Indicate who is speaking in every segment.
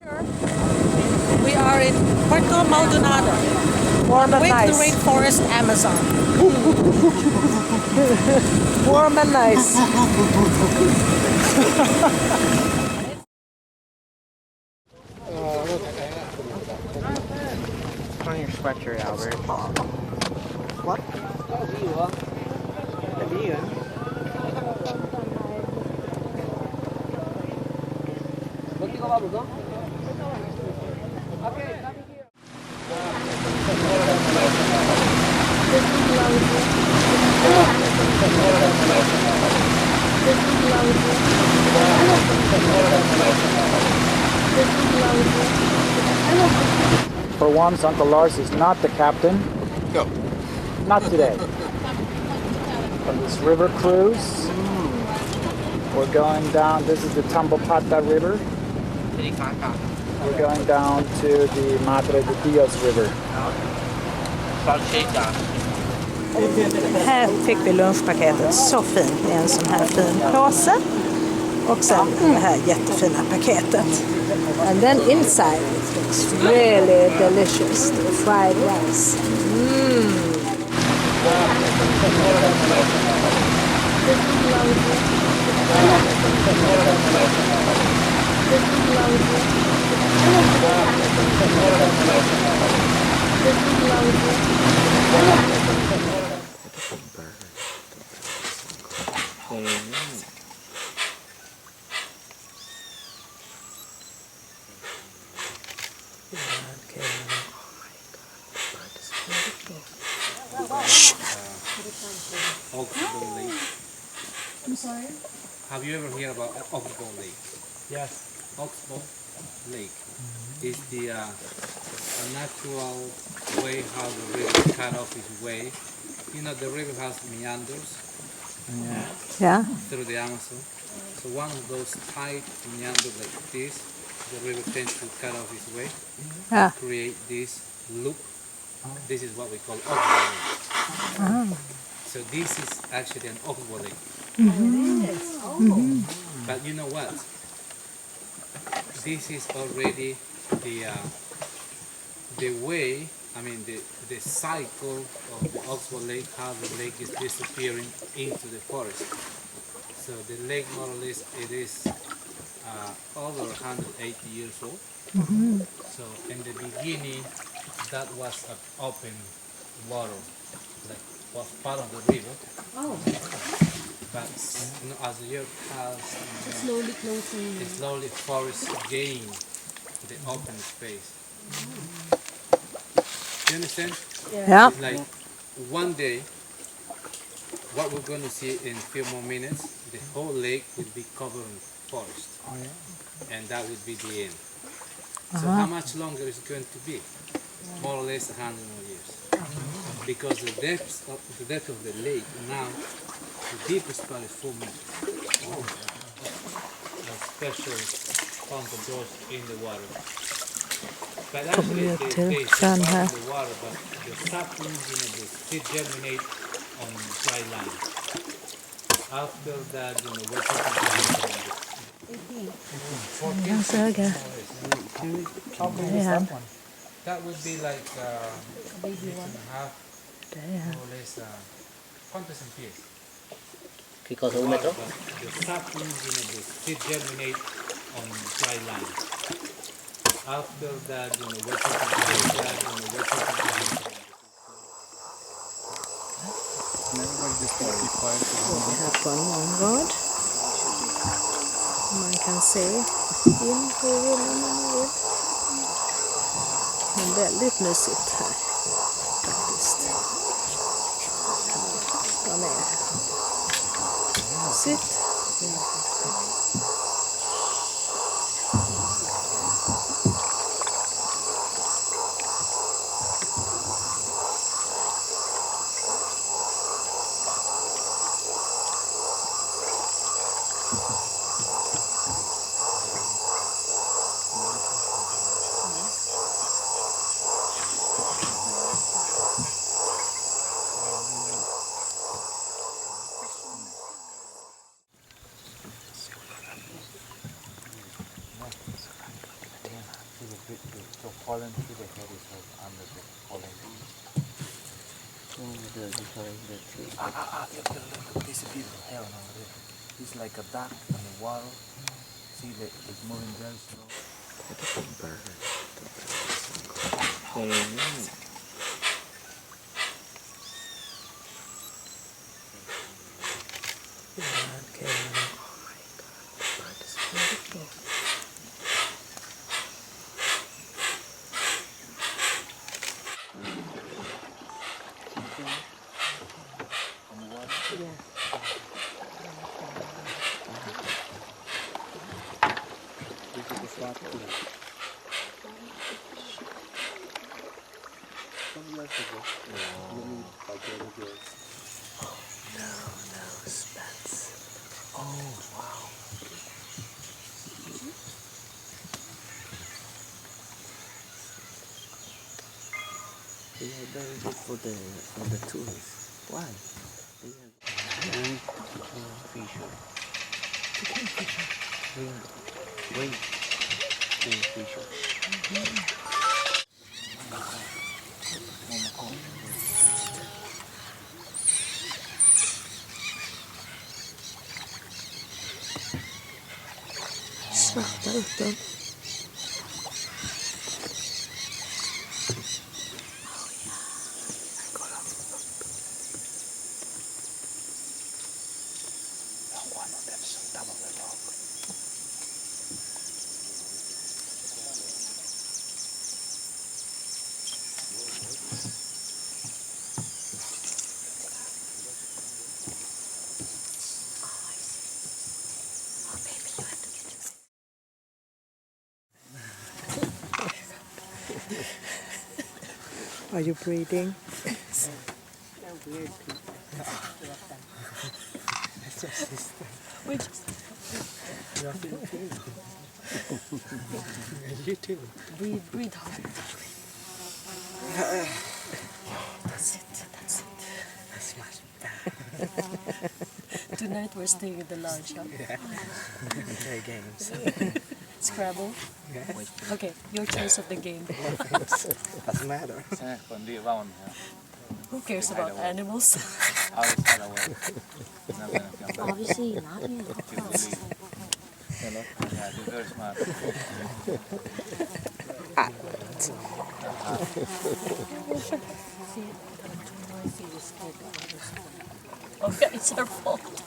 Speaker 1: We are in Puerto Maldonado,
Speaker 2: Warm and
Speaker 1: way to the
Speaker 2: nice.
Speaker 1: rainforest Amazon.
Speaker 2: Warm and nice.
Speaker 3: Put on your sweatshirt, Albert.
Speaker 2: What?
Speaker 4: For once, Uncle Lars is not the captain.
Speaker 5: No.
Speaker 4: Not today. On this river cruise, we're going down, this is the Tambopata River. We're going down to the Madre de Dios River.
Speaker 2: Här fick vi lunchpaketet, så fint med en sån här fin påse. Och sen det här jättefina paketet. And then inside it looks really delicious, the fried rice.
Speaker 6: Oxbow Lake. I'm sorry? Have you ever heard about Oxbow Lake?
Speaker 4: Yes.
Speaker 6: Oxbow Lake is the a natural way how the river cut off its way. You know, the river has meanders
Speaker 2: Yeah.
Speaker 6: through the Amazon. So one of those tight meanders like this, the river tends to cut off its way,
Speaker 2: Yeah.
Speaker 6: create this loop. This is what we call Oxbow Lake. So this is actually an Oxbow Lake. But you know what? This is already the way, I mean the cycle of the Oxbow Lake, how the lake is disappearing into the forest. So the lake more or less it is over 180 years old. So in the beginning that was an open water, like was part of the river. But as the year passed,
Speaker 7: Slowly closing.
Speaker 6: slowly forest gained the open space. Do you understand?
Speaker 2: Yeah.
Speaker 6: It's like one day, what we're going to see in a few more minutes, the whole lake will be covered in forest. And that would be the end. So how much longer is it going to be? More or less 100 more years. Because the depth of the lake now, the deepest part is 4 meters. A special fountain goes in the water. But actually, they
Speaker 2: Sen här.
Speaker 6: in the water, but the saplings, they still germinate on dry land. After that, what
Speaker 2: Hans öga. Det är han.
Speaker 6: that would be like meter and a half,
Speaker 2: Det är han.
Speaker 6: more or less, ¿cuántos en pies?
Speaker 3: ¿Qué cosa? ¿Un metro?
Speaker 6: The saplings, they still germinate on dry land. After that, what
Speaker 2: Här på en månrad. Man kan se in på rummen om man vill. Men väldigt mysigt här faktiskt. Vara med. Sitt.
Speaker 6: pollen to the head is under the pollen. Look, this is beautiful heron over there. It's like a duck on the water. See, it's moving very slow.
Speaker 3: They are very good for the tourists. Why? They are wing kingfisher. Wing kingfisher.
Speaker 2: Svarta utan. Are you breeding?
Speaker 1: They're weird people. We just
Speaker 6: You too.
Speaker 1: breathe hard. That's it.
Speaker 6: That's much better.
Speaker 1: Tonight we're staying in the lounge, huh?
Speaker 6: Play games.
Speaker 1: Scrabble. Okay, your choice of the game.
Speaker 6: Doesn't matter.
Speaker 1: Who cares about animals?
Speaker 5: Obviously not in
Speaker 1: Okay, it's our fault.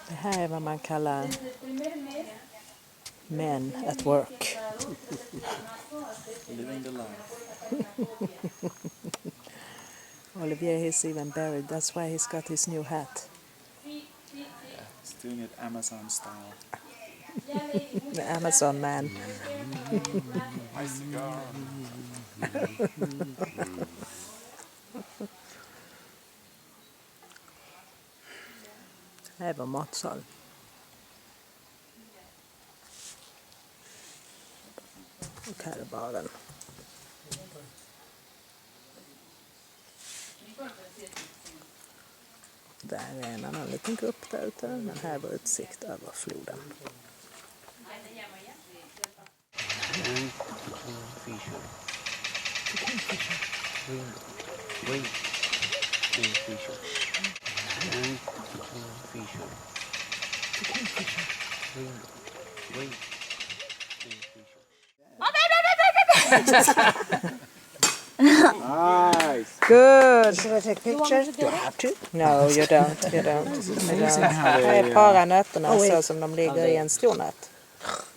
Speaker 2: Det här är vad man kallar men at work.
Speaker 3: Living the life.
Speaker 2: Olivier is even buried. That's why he's got his new hat.
Speaker 4: He's doing it Amazon style.
Speaker 2: The Amazon man.
Speaker 4: My cigar.
Speaker 2: Det här var matsal. Och här är baren. Där är en annan liten grupp där ute, men här var utsikt över floden.
Speaker 3: Wing kingfisher. Wing kingfisher. Wing kingfisher. Wing kingfisher.
Speaker 4: Nice.
Speaker 2: Good. Should I take pictures? Do I have to? No, you don't. You don't. Här är paranötterna så som de ligger i en stor nöt.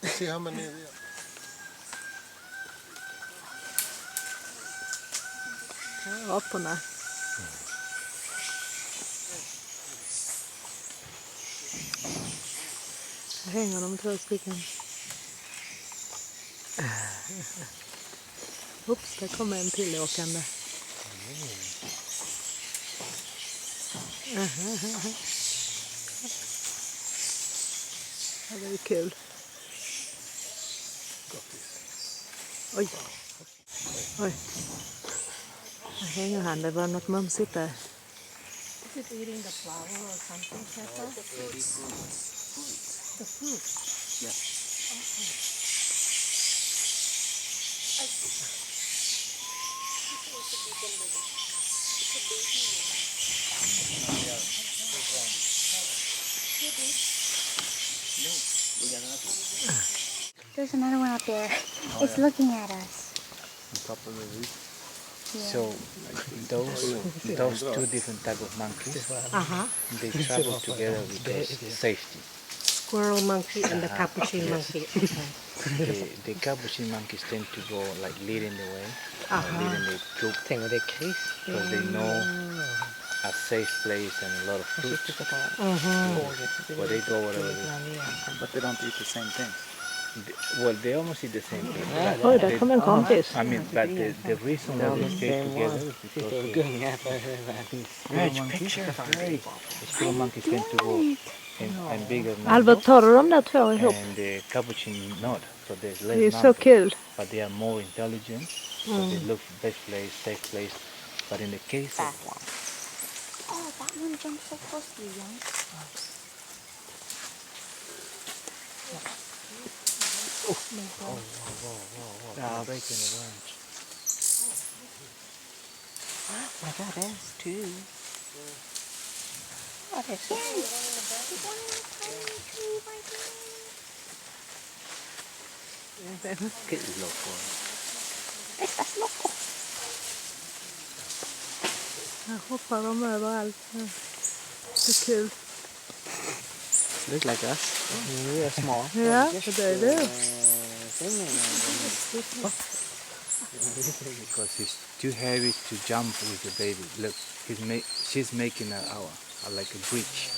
Speaker 7: See how many there.
Speaker 2: Aporna. Här hänger de 2 stycken. Oops, där kommer en till åkande. Det var ju kul. Oj. Oj. Där hänger han. Det var något mumsigt där.
Speaker 1: Is it eating the flower or something, Peppa? The fruit.
Speaker 5: There's another one up there. It's looking at us.
Speaker 4: On top of the roof. So those two different type of monkeys, they travel together because safety.
Speaker 8: Squirrel monkey and the capuchin monkey.
Speaker 4: The capuchin monkeys tend to go like leading the way, leading the group, because they know a safe place and a lot of fruit. But they go wherever they. But they don't eat the same things. Well, they almost eat the same thing.
Speaker 2: Oj, där kommer en kompis.
Speaker 4: I mean, but the reason why they stay together is because the squirrel monkeys tend to go in bigger
Speaker 2: Albert,
Speaker 4: numbers,
Speaker 2: tar du de där två ihop?
Speaker 4: and the capuchin not. So there's less
Speaker 2: Det är så
Speaker 4: numbers,
Speaker 2: kul.
Speaker 4: but they are more intelligent. So they look best place, safe place. But in the case of
Speaker 5: Oh, that one jumped so close to you, young.
Speaker 4: breaking the branch.
Speaker 8: I got us too.
Speaker 5: Oh, there's one in a tiny tree right there.
Speaker 4: Qué loco.
Speaker 5: Estás loco.
Speaker 2: Här hoppar de överallt. Det är kul.
Speaker 3: Looks like us. We are small.
Speaker 2: Ja, det är det.
Speaker 4: Because he's too heavy to jump with the baby. Look, she's making like a bridge,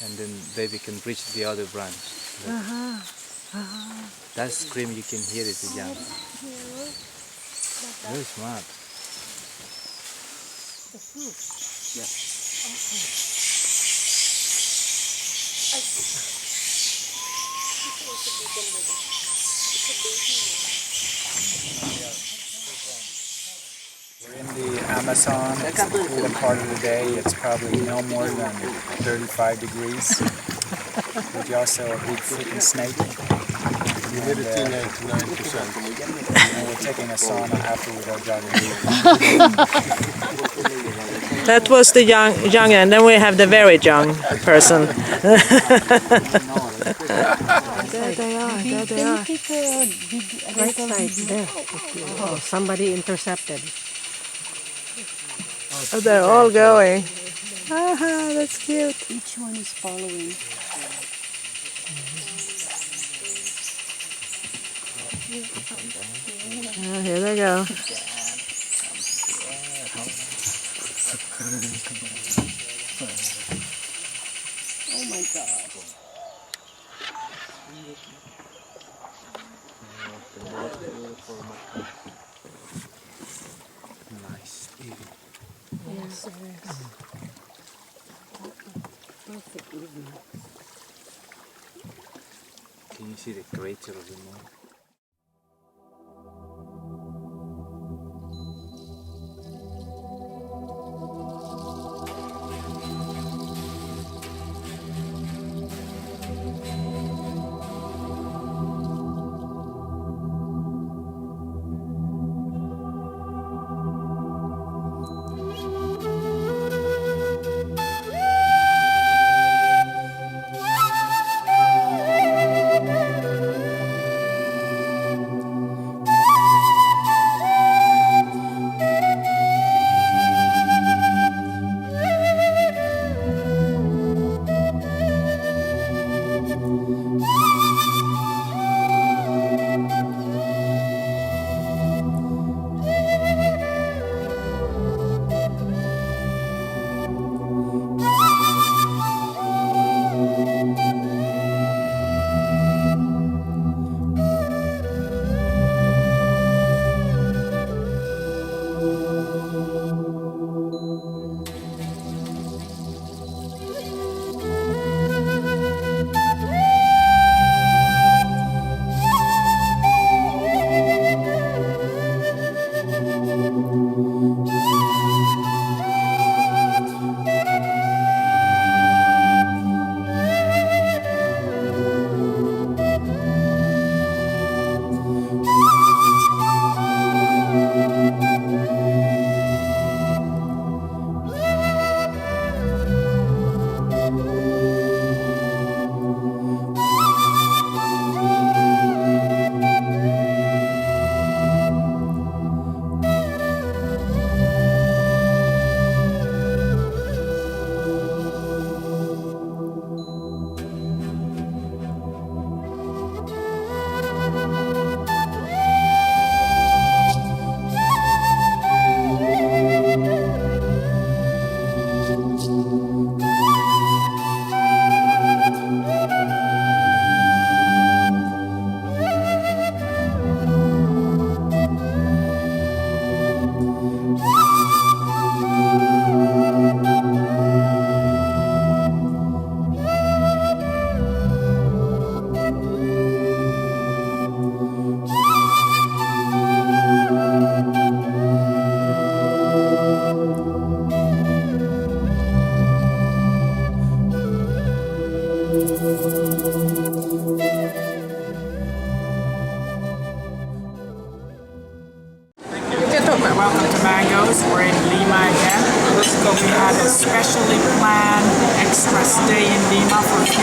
Speaker 4: and then baby can reach the other branch. Look. That scream you can hear it, the jump. Very smart. We're in the Amazon. It's the cooler part of the day. It's probably no more than 35 degrees. There's also a big freaking snake.
Speaker 7: Humidity 99%.
Speaker 4: And we're taking a sauna after we go jogging.
Speaker 2: That was the young, and then we have the very young person. There they are.
Speaker 8: Right side there. Oh, somebody intercepted.
Speaker 2: Oh, they're all going. Aha, that's cute.
Speaker 1: Each one is following.
Speaker 2: Oh, here they go.
Speaker 1: Oh my God.
Speaker 4: Nice.
Speaker 8: Yes, it is. Perfect evening.
Speaker 4: Can you see the crater of the moon?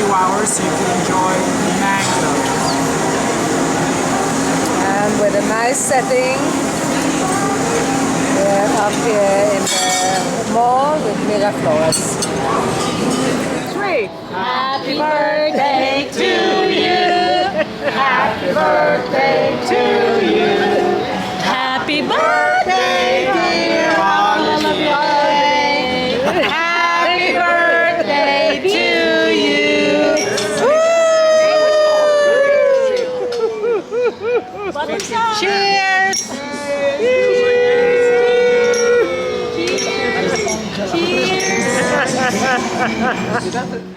Speaker 4: few hours so you can enjoy mangoes.
Speaker 2: And with a nice setting, we're up here in the mall with Miraflores. 3. Happy birthday to you. Happy birthday to you. Happy birthday, dear Olivia. Happy birthday to you. Cheers! Cheers!